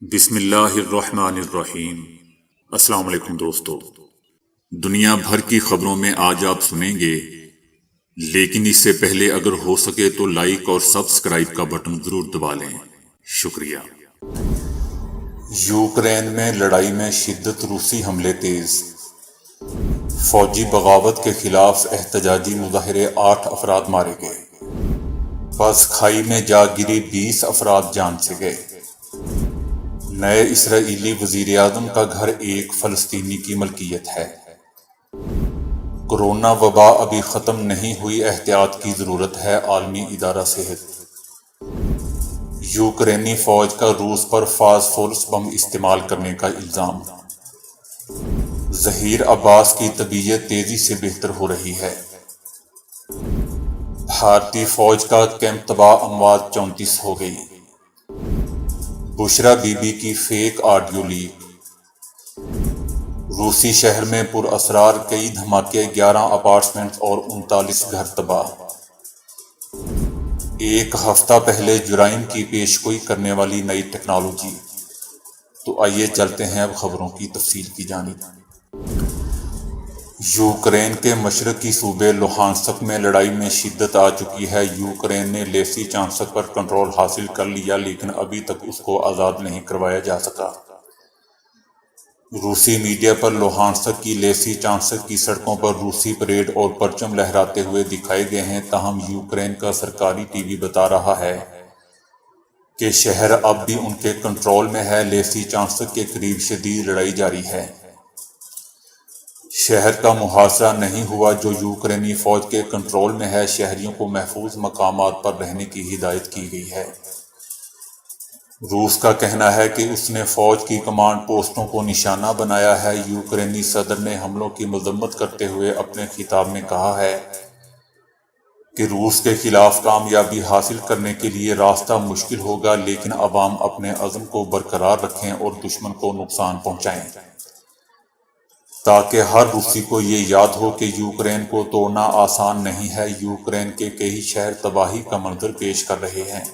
بسم اللہ الرحمن الرحیم۔ السلام علیکم دوستو، دنیا بھر کی خبروں میں آج آپ سنیں گے، لیکن اس سے پہلے اگر ہو سکے تو لائک اور سبسکرائب کا بٹن ضرور دبا لیں۔ شکریہ۔ یوکرین میں لڑائی میں شدت، روسی حملے تیز، فوجی بغاوت کے خلاف احتجاجی مظاہرے، 8 افراد مارے گئے، بس کھائی میں جا گری، 20 افراد جان سے گئے، نئے اسرائیلی وزیراعظم کا گھر ایک فلسطینی کی ملکیت ہے، کورونا وبا ابھی ختم نہیں ہوئی، احتیاط کی ضرورت ہے، عالمی ادارہ صحت۔ یوکرینی فوج کا روس پر فاسفورس بم استعمال کرنے کا الزام، ظہیر عباس کی طبیعت تیزی سے بہتر ہو رہی ہے، بھارتی فوج کا کیمپ تباہ، اموات 34 ہو گئی، بشرا بی بی کی فیک آڈیو لیک، روسی شہر میں پر اسرار کئی دھماکے، 11 اپارٹمنٹس اور 39 گھر تباہ۔ ایک ہفتہ پہلے جرائم کی پیشگوئی کرنے والی نئی ٹیکنالوجی۔ تو آئیے چلتے ہیں اب خبروں کی تفصیل کی جانب۔ یوکرین کے مشرقی صوبے لوہانسک میں لڑائی میں شدت آ چکی ہے۔ یوکرین نے لیسی چانسک پر کنٹرول حاصل کر لیا، لیکن ابھی تک اس کو آزاد نہیں کروایا جا سکا۔ روسی میڈیا پر لوہانسک کی لیسی چانسک کی سڑکوں پر روسی پریڈ اور پرچم لہراتے ہوئے دکھائے گئے ہیں، تاہم یوکرین کا سرکاری ٹی وی بتا رہا ہے کہ شہر اب بھی ان کے کنٹرول میں ہے۔ لیسی چانسک کے قریب شدید لڑائی جاری ہے۔ شہر کا محاصرہ نہیں ہوا جو یوکرینی فوج کے کنٹرول میں ہے۔ شہریوں کو محفوظ مقامات پر رہنے کی ہدایت کی گئی ہے۔ روس کا کہنا ہے کہ اس نے فوج کی کمانڈ پوسٹوں کو نشانہ بنایا ہے۔ یوکرینی صدر نے حملوں کی مذمت کرتے ہوئے اپنے خطاب میں کہا ہے کہ روس کے خلاف کامیابی حاصل کرنے کے لیے راستہ مشکل ہوگا، لیکن عوام اپنے عزم کو برقرار رکھیں اور دشمن کو نقصان پہنچائیں، تاکہ ہر روسی کو یہ یاد ہو کہ یوکرین کو توڑنا آسان نہیں ہے۔ یوکرین کے کئی شہر تباہی کا منظر پیش کر رہے ہیں۔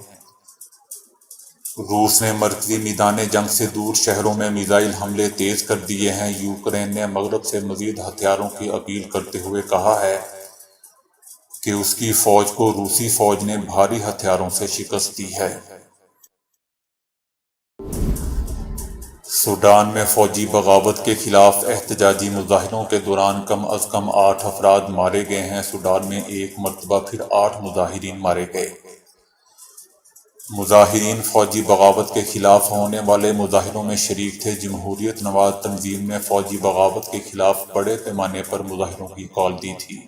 روس نے مرکزی میدان جنگ سے دور شہروں میں میزائل حملے تیز کر دیے ہیں۔ یوکرین نے مغرب سے مزید ہتھیاروں کی اپیل کرتے ہوئے کہا ہے کہ اس کی فوج کو روسی فوج نے بھاری ہتھیاروں سے شکست دی ہے۔ سوڈان میں فوجی بغاوت کے خلاف احتجاجی مظاہروں کے دوران کم از کم 8 افراد مارے گئے ہیں۔ سوڈان میں ایک مرتبہ پھر 8 مظاہرین مارے گئے۔ مظاہرین فوجی بغاوت کے خلاف ہونے والے مظاہروں میں شریک تھے۔ جمہوریت نواز تنظیم نے فوجی بغاوت کے خلاف بڑے پیمانے پر مظاہروں کی کال دی تھی۔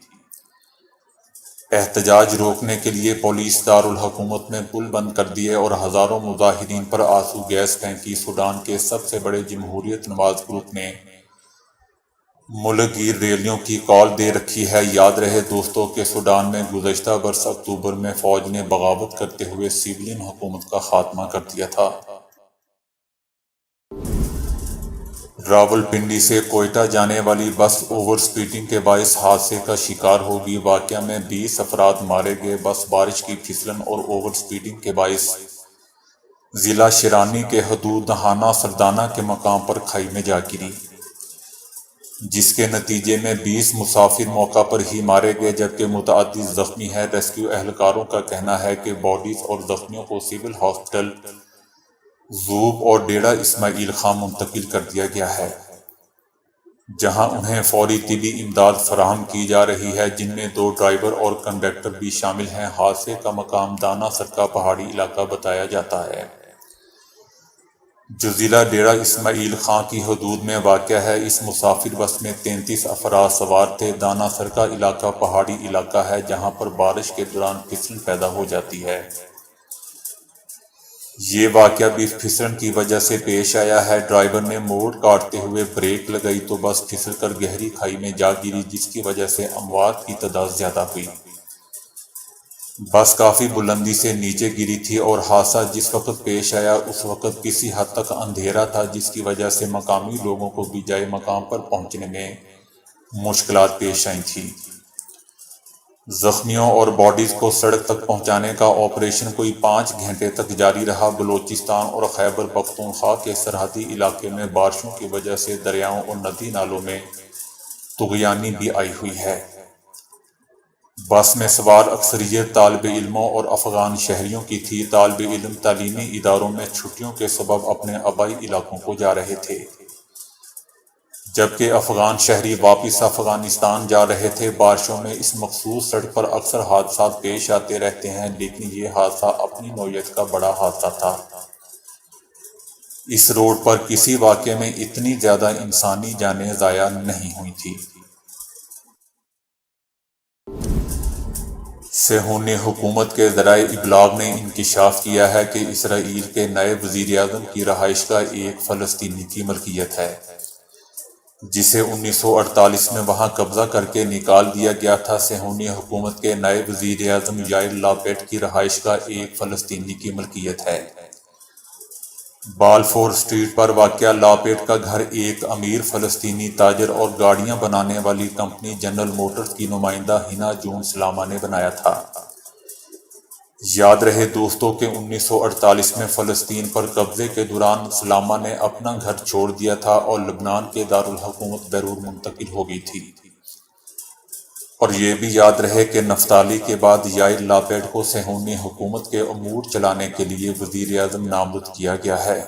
احتجاج روکنے کے لیے پولیس دارالحکومت میں پل بند کر دیے اور ہزاروں مظاہرین پر آنسو گیس پھینکی۔ سوڈان کے سب سے بڑے جمہوریت نواز گروپ نے ملک گیر ریلیوں کی کال دے رکھی ہے۔ یاد رہے دوستو کہ سوڈان میں گزشتہ برس اکتوبر میں فوج نے بغاوت کرتے ہوئے سویلین حکومت کا خاتمہ کر دیا تھا۔ راولپنڈی سے کوئٹہ جانے والی بس اوور سپیڈنگ کے باعث حادثے کا شکار ہوگی۔ واقعہ میں 20 افراد مارے گئے۔ بس بارش کی پھسلن اور اوور سپیڈنگ کے باعث ضلع شرانی کے حدود دہانہ سردانہ کے مقام پر کھائی میں جا گری، جس کے نتیجے میں 20 مسافر موقع پر ہی مارے گئے جبکہ متعدد زخمی ہیں۔ ریسکیو اہلکاروں کا کہنا ہے کہ باڈیز اور زخمیوں کو سول ہاسپٹل زوب اور ڈیرہ اسماعیل خان منتقل کر دیا گیا ہے، جہاں انہیں فوری طبی امداد فراہم کی جا رہی ہے، جن میں 2 ڈرائیور اور کنڈکٹر بھی شامل ہیں۔ حادثے کا مقام دانا سرکا پہاڑی علاقہ بتایا جاتا ہے، جو ضلع ڈیرہ اسماعیل خان کی حدود میں واقع ہے۔ اس مسافر بس میں 33 افراد سوار تھے۔ دانا سرکا علاقہ پہاڑی علاقہ ہے جہاں پر بارش کے دوران پھسلن پیدا ہو جاتی ہے۔ یہ واقعہ بھی پھسلن کی وجہ سے پیش آیا ہے۔ ڈرائیور نے موڑ کاٹتے ہوئے بریک لگائی تو بس پھسل کر گہری کھائی میں جا گری، جس کی وجہ سے اموات کی تعداد زیادہ ہوئی۔ بس کافی بلندی سے نیچے گری تھی اور حادثہ جس وقت پیش آیا اس وقت کسی حد تک اندھیرا تھا، جس کی وجہ سے مقامی لوگوں کو بھی جائے مقام پر پہنچنے میں مشکلات پیش آئی تھیں۔ زخمیوں اور باڈیز کو سڑک تک پہنچانے کا آپریشن کوئی 5 گھنٹے تک جاری رہا۔ بلوچستان اور خیبر پختونخوا کے سرحدی علاقے میں بارشوں کی وجہ سے دریاؤں اور ندی نالوں میں طغیانی بھی آئی ہوئی ہے۔ بس میں سوار اکثریت طالب علموں اور افغان شہریوں کی تھی۔ طالب علم تعلیمی اداروں میں چھٹیوں کے سبب اپنے آبائی علاقوں کو جا رہے تھے، جبکہ افغان شہری واپس افغانستان جا رہے تھے۔ بارشوں میں اس مخصوص سڑک پر اکثر حادثات پیش آتے رہتے ہیں، لیکن یہ حادثہ اپنی نوعیت کا بڑا حادثہ تھا۔ اس روڈ پر کسی واقعے میں اتنی زیادہ انسانی جانیں ضائع نہیں ہوئی تھیں۔ صہیونی حکومت کے ذرائع ابلاغ نے انکشاف کیا ہے کہ اسرائیل کے نئے وزیر اعظم کی رہائش گاہ ایک فلسطینی کی ملکیت ہے، جسے 1948 میں وہاں قبضہ کر کے نکال دیا گیا تھا۔ صہیونی حکومت کے نئے وزیر اعظم یائر لاپیڈ کی رہائش گاہ ایک فلسطینی کی ملکیت ہے۔ بالفور اسٹریٹ پر واقع لاپیڈ کا گھر ایک امیر فلسطینی تاجر اور گاڑیاں بنانے والی کمپنی جنرل موٹرز کی نمائندہ ہنا جون سلامہ نے بنایا تھا۔ یاد رہے دوستو کہ 1948 میں فلسطین پر قبضے کے دوران سلامہ نے اپنا گھر چھوڑ دیا تھا اور لبنان کے دارالحکومت بیروت منتقل ہو گئی تھی۔ اور یہ بھی یاد رہے کہ نفتالی کے بعد یائر لاپیڈ کو صہیونی حکومت کے امور چلانے کے لیے وزیر اعظم نامزد کیا گیا ہے۔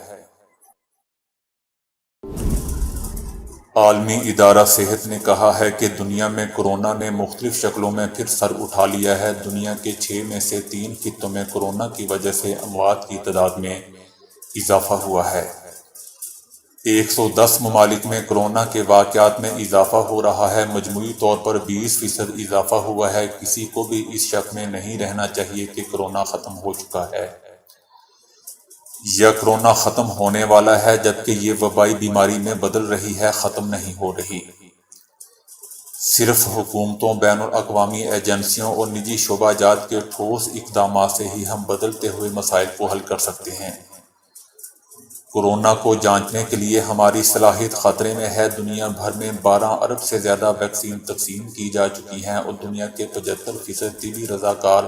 عالمی ادارہ صحت نے کہا ہے کہ دنیا میں کورونا نے مختلف شکلوں میں پھر سر اٹھا لیا ہے۔ دنیا کے 6 میں سے 3 خطوں میں کورونا کی وجہ سے اموات کی تعداد میں اضافہ ہوا ہے۔ 110 ممالک میں کورونا کے واقعات میں اضافہ ہو رہا ہے، مجموعی طور پر 20% اضافہ ہوا ہے۔ کسی کو بھی اس شک میں نہیں رہنا چاہیے کہ کورونا ختم ہو چکا ہے یا کورونا ختم ہونے والا ہے، جبکہ یہ وبائی بیماری میں بدل رہی ہے، ختم نہیں ہو رہی۔ صرف حکومتوں، بین الاقوامی ایجنسیوں اور نجی شعبہ جات کے ٹھوس اقدامات سے ہی ہم بدلتے ہوئے مسائل کو حل کر سکتے ہیں۔ کورونا کو جانچنے کے لیے ہماری صلاحیت خطرے میں ہے۔ دنیا بھر میں 12 ارب سے زیادہ ویکسین تقسیم کی جا چکی ہیں اور دنیا کے 75% طبی رضاکار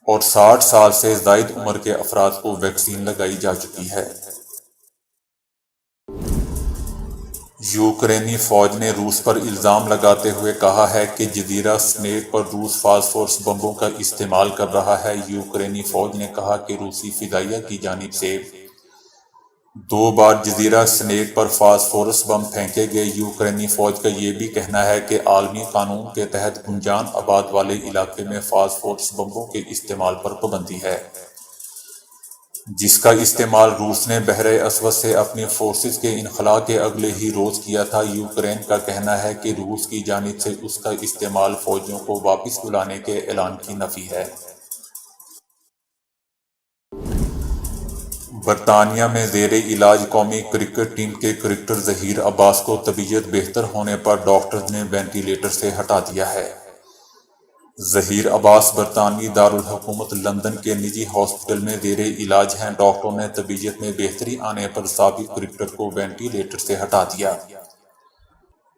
اور 60 سال سے زائد عمر کے افراد کو ویکسین لگائی جا چکی ہے۔ یوکرینی فوج نے روس پر الزام لگاتے ہوئے کہا ہے کہ جزیرہ سمیٹ پر روس فاسفورس بمبوں کا استعمال کر رہا ہے۔ یوکرینی فوج نے کہا کہ روسی فضائیہ کی جانب سے 2 بار جزیرہ سمیٹ پر فاسفورس بم پھینکے گئے۔ یوکرینی فوج کا یہ بھی کہنا ہے کہ عالمی قانون کے تحت گنجان آباد والے علاقے میں فاسفورس بمبوں کے استعمال پر پابندی ہے، جس کا استعمال روس نے بحر اسود سے اپنی فورسز کے انخلاء کے اگلے ہی روز کیا تھا۔ یوکرین کا کہنا ہے کہ روس کی جانب سے اس کا استعمال فوجیوں کو واپس بلانے کے اعلان کی نفی ہے۔ برطانیہ میں زیر علاج قومی کرکٹ ٹیم کے کرکٹر ظہیر عباس کو طبیعت بہتر ہونے پر ڈاکٹرز نے وینٹی لیٹر سے ہٹا دیا ہے۔ ظہیر عباس برطانوی دارالحکومت لندن کے نجی ہاسپٹل میں زیر علاج ہیں۔ ڈاکٹروں نے طبیعت میں بہتری آنے پر سابق کرکٹر کو وینٹی لیٹر سے ہٹا دیا،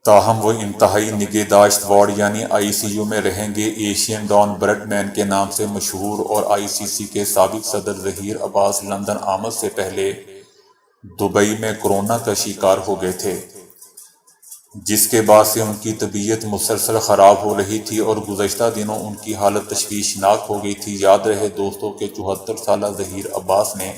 تاہم وہ انتہائی نگہداشت وارڈ یعنی ICU میں رہیں گے۔ ایشین ڈان برڈ مین کے نام سے مشہور اور ICC کے سابق صدر ظہیر عباس لندن آمد سے پہلے دبئی میں کورونا کا شکار ہو گئے تھے، جس کے بعد سے ان کی طبیعت مسلسل خراب ہو رہی تھی اور گزشتہ دنوں ان کی حالت تشویشناک ہو گئی تھی۔ یاد رہے دوستو کہ 74 سالہ ظہیر عباس نے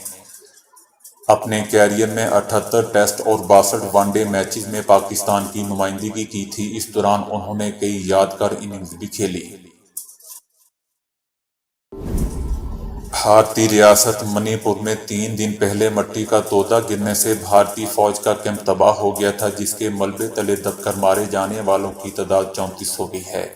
اپنے کیریئر میں 78 ٹیسٹ اور 62 ون ڈے میچز میں پاکستان کی نمائندگی کی تھی۔ اس دوران انہوں نے کئی یادگار اننگز بھی کھیلی۔ بھارتی ریاست منی پور میں 3 دن پہلے مٹی کا تودا گرنے سے بھارتی فوج کا کیمپ تباہ ہو گیا تھا، جس کے ملبے تلے دب کر مارے جانے والوں کی تعداد 34 ہو گئی ہے،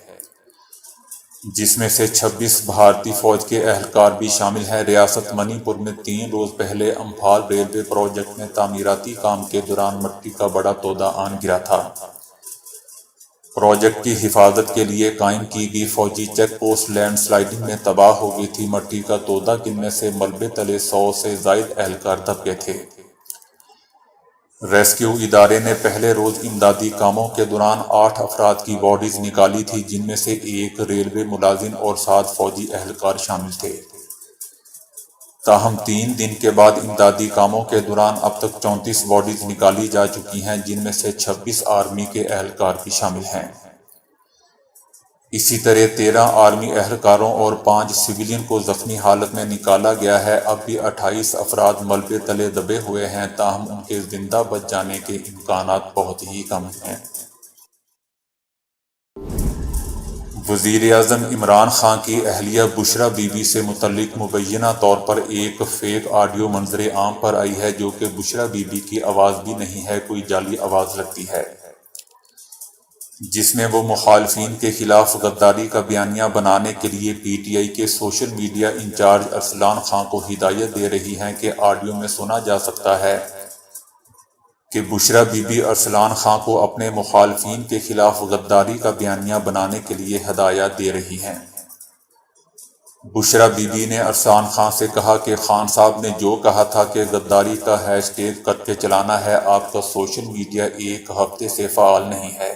جس میں سے 26 بھارتی فوج کے اہلکار بھی شامل ہیں۔ ریاست منی پور میں 3 روز پہلے امپھال ریلوے پروجیکٹ میں تعمیراتی کام کے دوران مٹی کا بڑا تودا آن گرا تھا۔ پروجیکٹ کی حفاظت کے لیے قائم کی گئی فوجی چیک پوسٹ لینڈ سلائڈنگ میں تباہ ہو گئی تھی۔ مٹی کا تودا گرنے سے ملبے تلے 100 سے زائد اہلکار دب گئے تھے۔ ریسکیو ادارے نے پہلے روز امدادی کاموں کے دوران 8 افراد کی باڈیز نکالی تھی، جن میں سے ایک ریلوے ملازم اور 7 فوجی اہلکار شامل تھے۔ تاہم 3 دن کے بعد امدادی کاموں کے دوران اب تک 34 باڈیز نکالی جا چکی ہیں، جن میں سے 26 آرمی کے اہلکار بھی شامل ہیں۔ اسی طرح 13 آرمی اہلکاروں اور 5 سویلین کو زخمی حالت میں نکالا گیا ہے۔ اب بھی 28 افراد ملبے تلے دبے ہوئے ہیں، تاہم ان کے زندہ بچ جانے کے امکانات بہت ہی کم ہیں۔ وزیراعظم عمران خان کی اہلیہ بشرا بی بی سے متعلق مبینہ طور پر ایک فیک آڈیو منظر عام پر آئی ہے، جو کہ بشرا بی بی کی آواز بھی نہیں ہے، کوئی جعلی آواز لگتی ہے، جس میں وہ مخالفین کے خلاف غداری کا بیانیہ بنانے کے لیے پی ٹی آئی کے social media incharge Arslan Khan کو ہدایت دے رہی ہیں کہ آڈیو میں سنا جا سکتا ہے کہ بشرا بی بی ارسلان خان کو اپنے مخالفین کے خلاف غداری کا بیانیہ بنانے کے لیے ہدایات دے رہی ہیں۔ بشرا بی بی نے ارسلان خان سے کہا کہ خان صاحب نے جو کہا تھا کہ غداری کا ہیش ٹیگ کر کے چلانا ہے، آپ کا سوشل میڈیا ایک ہفتے سے فعال نہیں ہے۔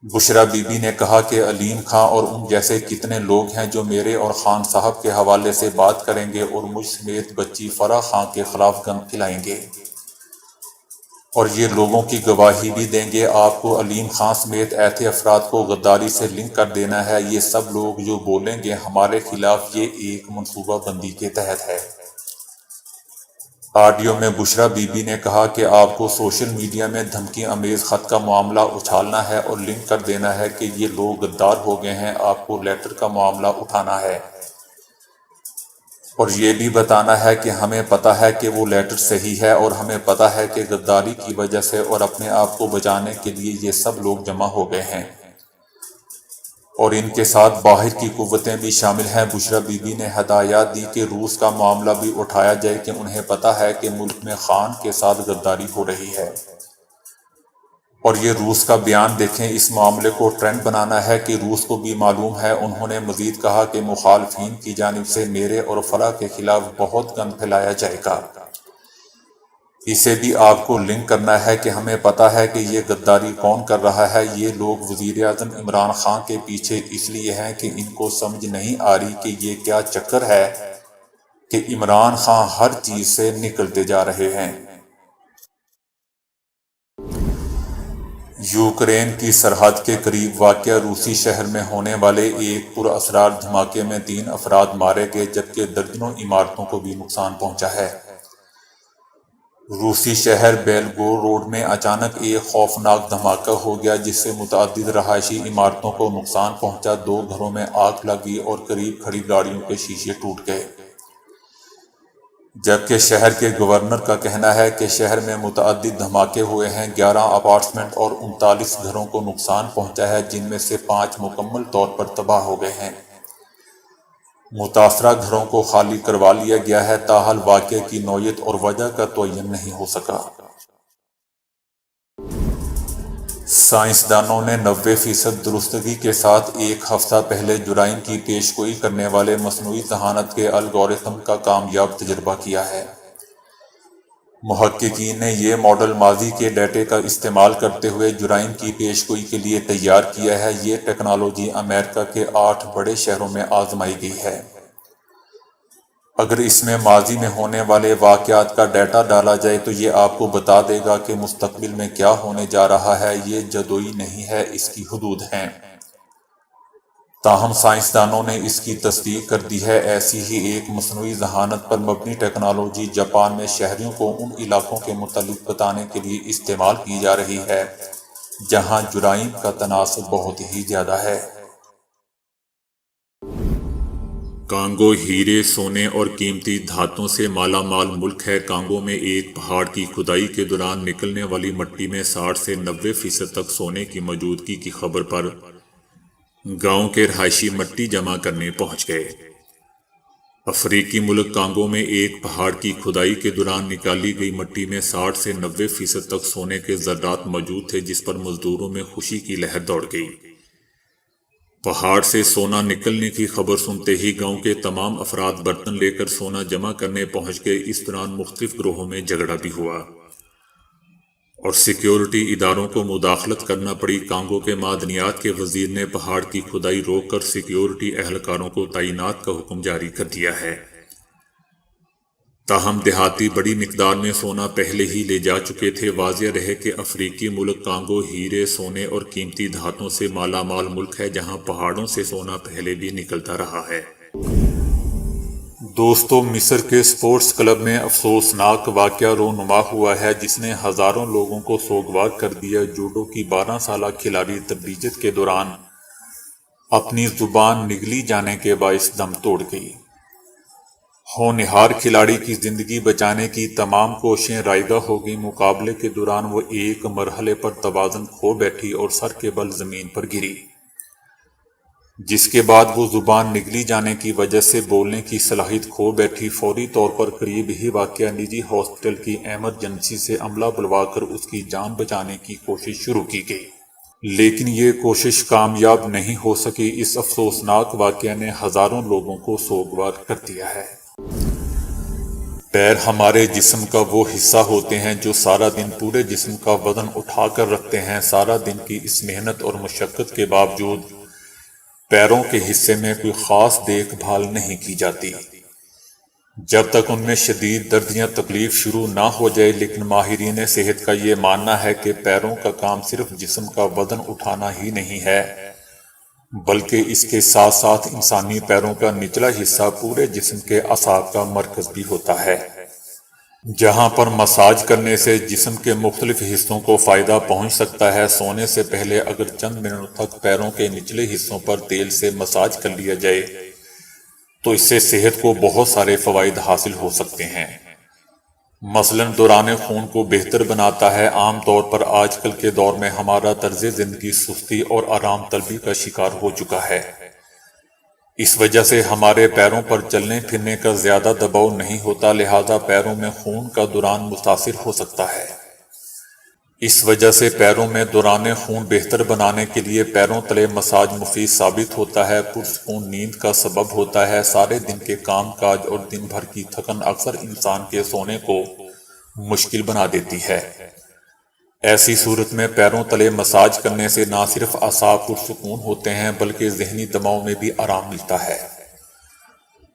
بشرا بی بی نے کہا کہ علیم خان اور ان جیسے کتنے لوگ ہیں جو میرے اور خان صاحب کے حوالے سے بات کریں گے اور مجھ سمیت بچی فرح خان کے خلاف گند پھیلائیں گے، اور یہ لوگوں کی گواہی بھی دیں گے۔ آپ کو علیم خان سمیت ایسے افراد کو غداری سے لنک کر دینا ہے۔ یہ سب لوگ جو بولیں گے ہمارے خلاف، یہ ایک منصوبہ بندی کے تحت ہے۔ آڈیو میں بشرا بی بی نے کہا کہ آپ کو سوشل میڈیا میں دھمکی امیز خط کا معاملہ اچھالنا ہے اور لنک کر دینا ہے کہ یہ لوگ غدار ہو گئے ہیں۔ آپ کو لیٹر کا معاملہ اٹھانا ہے اور یہ بھی بتانا ہے کہ ہمیں پتہ ہے کہ وہ لیٹر صحیح ہے، اور ہمیں پتہ ہے کہ غداری کی وجہ سے اور اپنے آپ کو بچانے کے لیے یہ سب لوگ جمع ہو گئے ہیں، اور ان کے ساتھ باہر کی قوتیں بھی شامل ہیں۔ بشرا بی بی نے ہدایات دی کہ روس کا معاملہ بھی اٹھایا جائے کہ انہیں پتہ ہے کہ ملک میں خان کے ساتھ غداری ہو رہی ہے، اور یہ روس کا بیان دیکھیں۔ اس معاملے کو ٹرینڈ بنانا ہے کہ روس کو بھی معلوم ہے۔ انہوں نے مزید کہا کہ مخالفین کی جانب سے میرے اور فرح کے خلاف بہت گند پھیلایا جائے گا، اسے بھی آپ کو لنک کرنا ہے کہ ہمیں پتہ ہے کہ یہ غداری کون کر رہا ہے۔ یہ لوگ وزیراعظم عمران خان کے پیچھے اس لیے ہیں کہ ان کو سمجھ نہیں آ رہی کہ یہ کیا چکر ہے کہ عمران خان ہر چیز سے نکلتے جا رہے ہیں۔ یوکرین کی سرحد کے قریب واقع روسی شہر میں ہونے والے ایک پراسرار دھماکے میں 3 افراد مارے گئے، جبکہ درجنوں عمارتوں کو بھی نقصان پہنچا ہے۔ روسی شہر بیلگورود میں اچانک ایک خوفناک دھماکہ ہو گیا، جس سے متعدد رہائشی عمارتوں کو نقصان پہنچا۔ 2 گھروں میں آگ لگی اور قریب کھڑی گاڑیوں کے شیشے ٹوٹ گئے، جبکہ شہر کے گورنر کا کہنا ہے کہ شہر میں متعدد دھماکے ہوئے ہیں۔ 11 اپارٹمنٹ اور 39 گھروں کو نقصان پہنچا ہے، جن میں سے 5 مکمل طور پر تباہ ہو گئے ہیں۔ متاثرہ گھروں کو خالی کروا لیا گیا ہے، تاحال واقعے کی نوعیت اور وجہ کا تعین نہیں ہو سکا۔ سائنسدانوں نے 90% درستگی کے ساتھ ایک ہفتہ پہلے جرائم کی پیشگوئی کرنے والے مصنوعی ذہانت کے الگورتھم کا کامیاب تجربہ کیا ہے۔ محققین نے یہ ماڈل ماضی کے ڈیٹا کا استعمال کرتے ہوئے جرائم کی پیشگوئی کے لیے تیار کیا ہے۔ یہ ٹیکنالوجی امریکہ کے 8 بڑے شہروں میں آزمائی گئی ہے۔ اگر اس میں ماضی میں ہونے والے واقعات کا ڈیٹا ڈالا جائے تو یہ آپ کو بتا دے گا کہ مستقبل میں کیا ہونے جا رہا ہے۔ یہ جادوئی نہیں ہے، اس کی حدود ہیں۔ تاہم سائنسدانوں نے اس کی تصدیق کر دی ہے۔ ایسی ہی ایک مصنوعی ذہانت پر مبنی ٹیکنالوجی جاپان میں شہریوں کو ان علاقوں کے متعلق بتانے کے لیے استعمال کی جا رہی ہے جہاں جرائم کا تناسب بہت ہی زیادہ ہے۔ کانگو ہیرے، سونے اور قیمتی دھاتوں سے مالا مال ملک ہے۔ کانگو میں ایک پہاڑ کی کھدائی کے دوران نکلنے والی مٹی میں 60 سے 90% تک سونے کی موجودگی کی خبر پر گاؤں کے رہائشی مٹی جمع کرنے پہنچ گئے۔ افریقی ملک کانگو میں ایک پہاڑ کی کھدائی کے دوران نکالی گئی مٹی میں 60 سے 90% تک سونے کے ذرات موجود تھے، جس پر مزدوروں میں خوشی کی لہر دوڑ گئی۔ پہاڑ سے سونا نکلنے کی خبر سنتے ہی گاؤں کے تمام افراد برتن لے کر سونا جمع کرنے پہنچ گئے۔ اس دوران مختلف گروہوں میں جھگڑا بھی ہوا۔ اور سیکیورٹی اداروں کو مداخلت کرنا پڑی۔ کانگو کے معدنیات کے وزیر نے پہاڑ کی کھدائی روک کر سیکیورٹی اہلکاروں کو تعینات کا حکم جاری کر دیا ہے۔ تاہم دیہاتی بڑی مقدار میں سونا پہلے ہی لے جا چکے تھے۔ واضح رہے کہ افریقی ملک کانگو ہیرے، سونے اور قیمتی دھاتوں سے مالا مال ملک ہے، جہاں پہاڑوں سے سونا پہلے بھی نکلتا رہا ہے۔ دوستو، مصر کے سپورٹس کلب میں افسوسناک واقعہ رونما ہوا ہے جس نے ہزاروں لوگوں کو سوگوار کر دیا۔ جوڈو کی 12 سالہ کھلاڑی تربیت کے دوران اپنی زبان نگلی جانے کے باعث دم توڑ گئی۔ ہونہار کھلاڑی کی زندگی بچانے کی تمام کوششیں رائگاں ہو گئیں۔ مقابلے کے دوران وہ ایک مرحلے پر توازن کھو بیٹھی اور سر کے بل زمین پر گری، جس کے بعد وہ زبان نگلی جانے کی وجہ سے بولنے کی صلاحیت کھو بیٹھی۔ فوری طور پر قریب ہی واقع نجی ہاسپٹل کی ایمرجنسی سے عملہ بلوا کر اس کی جان بچانے کی کوشش شروع کی گئی، لیکن یہ کوشش کامیاب نہیں ہو سکی۔ اس افسوسناک واقعے نے ہزاروں لوگوں کو سوگوار کر دیا ہے۔ پیر ہمارے جسم کا وہ حصہ ہوتے ہیں جو سارا دن پورے جسم کا وزن اٹھا کر رکھتے ہیں۔ سارا دن کی اس محنت اور مشقت کے باوجود پیروں کے حصے میں کوئی خاص دیکھ بھال نہیں کی جاتی جب تک ان میں شدید درد یا تکلیف شروع نہ ہو جائے۔ لیکن ماہرین صحت کا یہ ماننا ہے کہ پیروں کا کام صرف جسم کا وزن اٹھانا ہی نہیں ہے، بلکہ اس کے ساتھ ساتھ انسانی پیروں کا نچلا حصہ پورے جسم کے اعصاب کا مرکز بھی ہوتا ہے، جہاں پر مساج کرنے سے جسم کے مختلف حصوں کو فائدہ پہنچ سکتا ہے۔ سونے سے پہلے اگر چند منٹ تک پیروں کے نچلے حصوں پر تیل سے مساج کر لیا جائے تو اس سے صحت کو بہت سارے فوائد حاصل ہو سکتے ہیں۔ مثلاً دوران خون کو بہتر بناتا ہے۔ عام طور پر آج کل کے دور میں ہمارا طرز زندگی سستی اور آرام طلبی کا شکار ہو چکا ہے۔ اس وجہ سے ہمارے پیروں پر چلنے پھرنے کا زیادہ دباؤ نہیں ہوتا، لہذا پیروں میں خون کا دوران متاثر ہو سکتا ہے۔ اس وجہ سے پیروں میں دوران خون بہتر بنانے کے لیے پیروں تلے مساج مفید ثابت ہوتا ہے۔ پرسکون نیند کا سبب ہوتا ہے۔ سارے دن کے کام کاج اور دن بھر کی تھکن اکثر انسان کے سونے کو مشکل بنا دیتی ہے۔ ایسی صورت میں پیروں تلے مساج کرنے سے نہ صرف اعصاب پرسکون ہوتے ہیں بلکہ ذہنی دباؤ میں بھی آرام ملتا ہے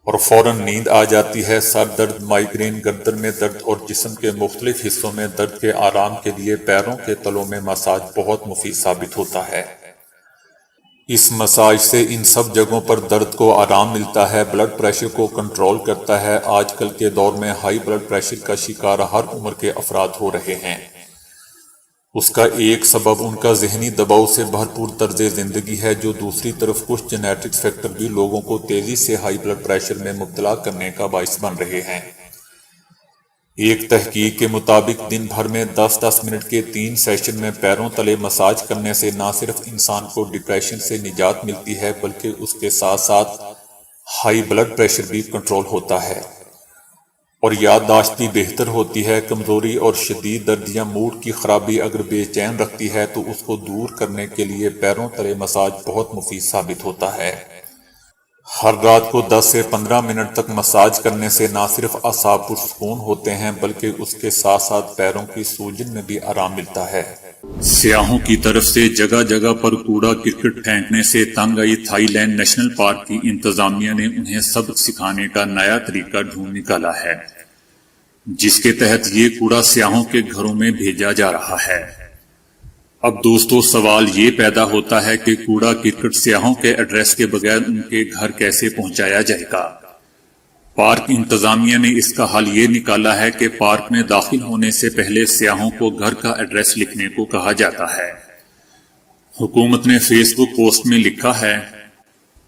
اور فوراً نیند آ جاتی ہے۔ سر درد، مائیگرین، گردن میں درد اور جسم کے مختلف حصوں میں درد کے آرام کے لیے پیروں کے تلوں میں مساج بہت مفید ثابت ہوتا ہے۔ اس مساج سے ان سب جگہوں پر درد کو آرام ملتا ہے، بلڈ پریشر کو کنٹرول کرتا ہے۔ آج کل کے دور میں ہائی بلڈ پریشر کا شکار ہر عمر کے افراد ہو رہے ہیں۔ اس کا ایک سبب ان کا ذہنی دباؤ سے بھرپور طرز زندگی ہے، جو دوسری طرف کچھ جینیٹکس فیکٹر بھی لوگوں کو تیزی سے ہائی بلڈ پریشر میں مبتلا کرنے کا باعث بن رہے ہیں۔ ایک تحقیق کے مطابق دن بھر میں 10-10 منٹ کے 3 سیشن میں پیروں تلے مساج کرنے سے نہ صرف انسان کو ڈپریشن سے نجات ملتی ہے بلکہ اس کے ساتھ ساتھ ہائی بلڈ پریشر بھی کنٹرول ہوتا ہے اور یادداشت بھی بہتر ہوتی ہے۔ کمزوری اور شدید درد یا موڈ کی خرابی اگر بے چین رکھتی ہے تو اس کو دور کرنے کے لیے پیروں تلے مساج بہت مفید ثابت ہوتا ہے۔ ہر رات کو 10 سے 15 منٹ تک مساج کرنے سے نہ صرف اعصاب پرسکون ہوتے ہیں بلکہ اس کے ساتھ ساتھ پیروں کی سوجن میں بھی آرام ملتا ہے۔ سیاحوں کی طرف سے جگہ جگہ پر کوڑا کرکٹ پھینکنے سے تنگ آئی تھائی لینڈ نیشنل پارک کی انتظامیہ نے انہیں سبق سکھانے کا نیا طریقہ ڈھونڈ نکالا ہے، جس کے تحت یہ کوڑا سیاحوں کے گھروں میں بھیجا جا رہا ہے۔ اب دوستو، سوال یہ پیدا ہوتا ہے کہ کوڑا کرکٹ سیاحوں کے ایڈریس کے بغیر ان کے گھر کیسے پہنچایا جائے گا؟ پارک انتظامیہ نے اس کا حل یہ نکالا ہے کہ پارک میں داخل ہونے سے پہلے سیاحوں کو گھر کا ایڈریس لکھنے کو کہا جاتا ہے۔ حکومت نے فیس بک پوسٹ میں لکھا ہے،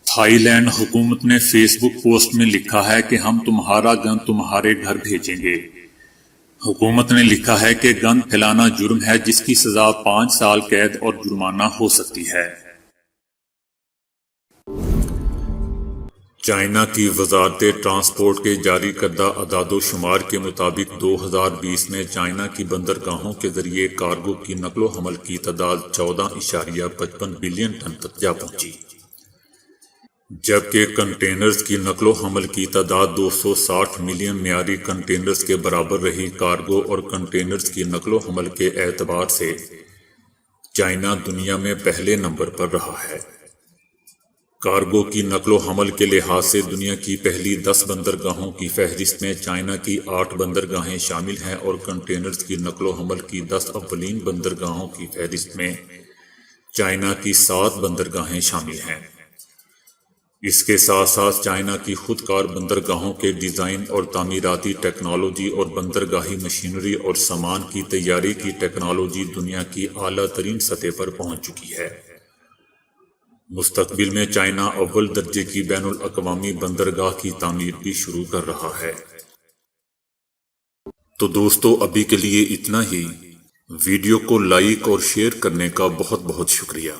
تھائی لینڈ حکومت نے فیس بک پوسٹ میں لکھا ہے کہ ہم تمہارا گند تمہارے گھر بھیجیں گے۔ حکومت نے لکھا ہے کہ گند پھیلانا جرم ہے جس کی سزا 5 سال قید اور جرمانہ ہو سکتی ہے۔ چائنا کی وزارت ٹرانسپورٹ کے جاری کردہ اعداد و شمار کے مطابق 2020 میں چائنا کی بندرگاہوں کے ذریعے کارگو کی نقل و حمل کی تعداد 14.55 بلین ٹن تک جا پہنچی، جبکہ کنٹینرز کی نقل و حمل کی تعداد 260 ملین معیاری کنٹینرز کے برابر رہی۔ کارگو اور کنٹینرز کی نقل و حمل کے اعتبار سے چائنا دنیا میں پہلے نمبر پر رہا ہے۔ کارگو کی نقل و حمل کے لحاظ سے دنیا کی پہلی 10 بندرگاہوں کی فہرست میں چائنا کی 8 بندرگاہیں شامل ہیں اور کنٹینرز کی نقل و حمل کی 10 اولین بندرگاہوں کی فہرست میں چائنا کی 7 بندرگاہیں شامل ہیں۔ اس کے ساتھ ساتھ چائنا کی خود کار بندرگاہوں کے ڈیزائن اور تعمیراتی ٹیکنالوجی اور بندرگاہی مشینری اور سامان کی تیاری کی ٹیکنالوجی دنیا کی اعلیٰ ترین سطح پر پہنچ چکی ہے۔ مستقبل میں چائنا اول درجے کی بین الاقوامی بندرگاہ کی تعمیر بھی شروع کر رہا ہے۔ تو دوستو ابھی کے لیے اتنا ہی۔ ویڈیو کو لائک اور شیئر کرنے کا بہت بہت شکریہ۔